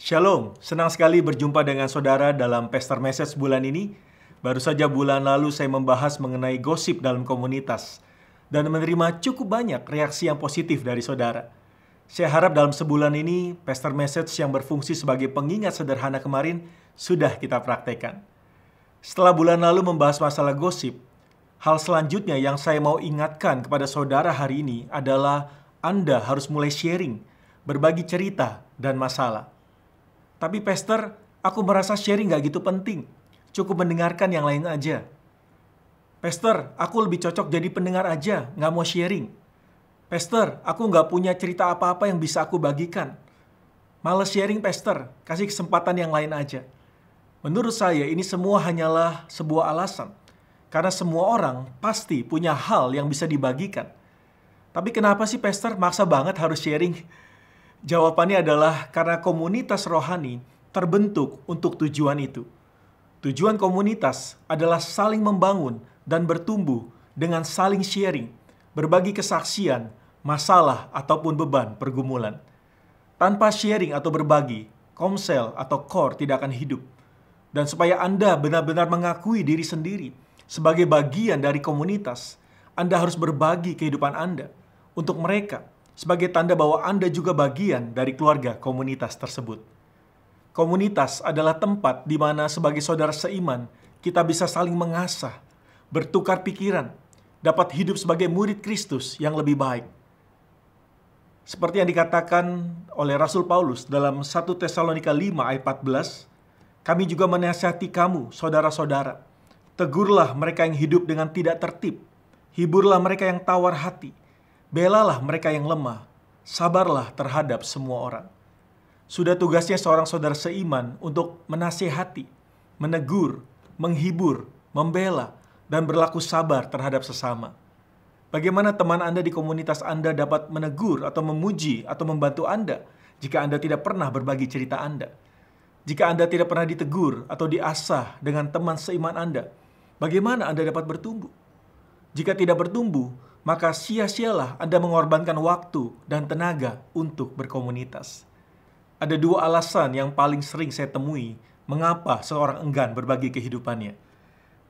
Shalom, senang sekali berjumpa dengan saudara dalam Pastor Message bulan ini. Baru saja bulan lalu saya membahas mengenai gosip dalam komunitas dan menerima cukup banyak reaksi yang positif dari saudara. Saya harap dalam sebulan ini Pastor Message yang berfungsi sebagai pengingat sederhana kemarin sudah kita praktekkan. Setelah bulan lalu membahas masalah gosip, hal selanjutnya yang saya mau ingatkan kepada saudara hari ini adalah Anda harus mulai sharing, berbagi cerita dan masalah. Tapi Pastor, aku merasa sharing gak gitu penting. Cukup mendengarkan yang lain aja. Pastor, aku lebih cocok jadi pendengar aja, gak mau sharing. Pastor, aku gak punya cerita apa-apa yang bisa aku bagikan. Males sharing, Pastor. Kasih kesempatan yang lain aja. Menurut saya, ini semua hanyalah sebuah alasan. Karena semua orang pasti punya hal yang bisa dibagikan. Tapi kenapa sih, Pastor, maksa banget harus sharing? Jawabannya adalah karena komunitas rohani terbentuk untuk tujuan itu. Tujuan komunitas adalah saling membangun dan bertumbuh dengan saling sharing, berbagi kesaksian, masalah, ataupun beban pergumulan. Tanpa sharing atau berbagi, komsel atau core tidak akan hidup. Dan supaya Anda benar-benar mengakui diri sendiri sebagai bagian dari komunitas, Anda harus berbagi kehidupan Anda untuk mereka, sebagai tanda bahwa Anda juga bagian dari keluarga komunitas tersebut. Komunitas adalah tempat di mana sebagai saudara seiman, kita bisa saling mengasah, bertukar pikiran, dapat hidup sebagai murid Kristus yang lebih baik. Seperti yang dikatakan oleh Rasul Paulus dalam 1 Tesalonika 5 ayat 14, kami juga menasihati kamu, saudara-saudara, tegurlah mereka yang hidup dengan tidak tertib, hiburlah mereka yang tawar hati, belalah mereka yang lemah, sabarlah terhadap semua orang. Sudah tugasnya seorang saudara seiman untuk menasihati, menegur, menghibur, membela, dan berlaku sabar terhadap sesama. Bagaimana teman Anda di komunitas Anda dapat menegur atau memuji atau membantu Anda jika Anda tidak pernah berbagi cerita Anda? Jika Anda tidak pernah ditegur atau diasah dengan teman seiman Anda, bagaimana Anda dapat bertumbuh? Jika tidak bertumbuh, maka sia-sialah Anda mengorbankan waktu dan tenaga untuk berkomunitas. Ada dua alasan yang paling sering saya temui mengapa seorang enggan berbagi kehidupannya.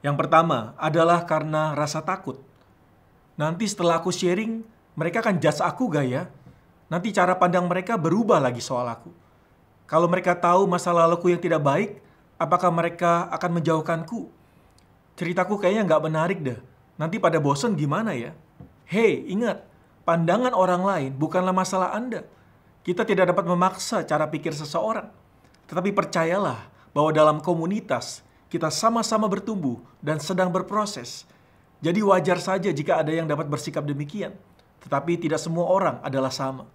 Yang pertama adalah karena rasa takut. Nanti setelah aku sharing, mereka akan judge aku gak ya? Nanti cara pandang mereka berubah lagi soal aku. Kalau mereka tahu masa laluku yang tidak baik, apakah mereka akan menjauhkanku? Ceritaku kayaknya gak menarik deh. Nanti pada bosen gimana ya? Hei, ingat, pandangan orang lain bukanlah masalah Anda. Kita tidak dapat memaksa cara pikir seseorang. Tetapi percayalah bahwa dalam komunitas, kita sama-sama bertumbuh dan sedang berproses. Jadi wajar saja jika ada yang dapat bersikap demikian. Tetapi tidak semua orang adalah sama.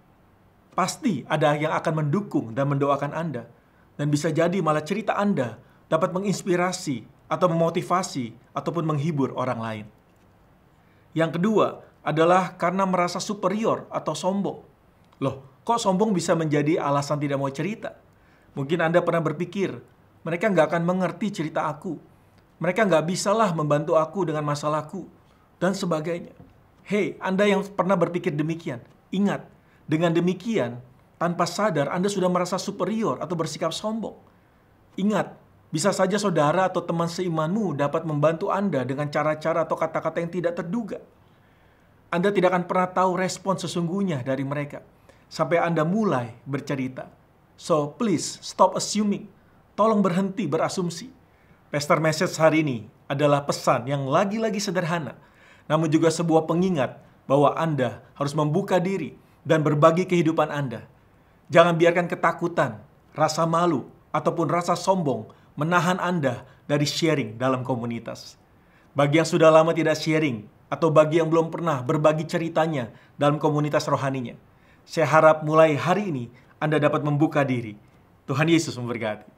Pasti ada yang akan mendukung dan mendoakan Anda. Dan bisa jadi malah cerita Anda dapat menginspirasi atau memotivasi ataupun menghibur orang lain. Yang kedua adalah karena merasa superior atau sombong. Loh, kok sombong bisa menjadi alasan tidak mau cerita? Mungkin Anda pernah berpikir, mereka nggak akan mengerti cerita aku. Mereka nggak bisalah membantu aku dengan masalahku, dan sebagainya. Hei, Anda yang pernah berpikir demikian, ingat, dengan demikian, tanpa sadar Anda sudah merasa superior atau bersikap sombong. Ingat, bisa saja saudara atau teman seimanmu dapat membantu Anda dengan cara-cara atau kata-kata yang tidak terduga. Anda tidak akan pernah tahu respon sesungguhnya dari mereka sampai Anda mulai bercerita. So, please stop assuming. Tolong berhenti berasumsi. Pastor Message hari ini adalah pesan yang lagi-lagi sederhana, namun juga sebuah pengingat bahwa Anda harus membuka diri dan berbagi kehidupan Anda. Jangan biarkan ketakutan, rasa malu, ataupun rasa sombong menahan Anda dari sharing dalam komunitas. Bagi yang sudah lama tidak sharing, atau bagi yang belum pernah berbagi ceritanya dalam komunitas rohaninya, saya harap mulai hari ini Anda dapat membuka diri. Tuhan Yesus memberkati.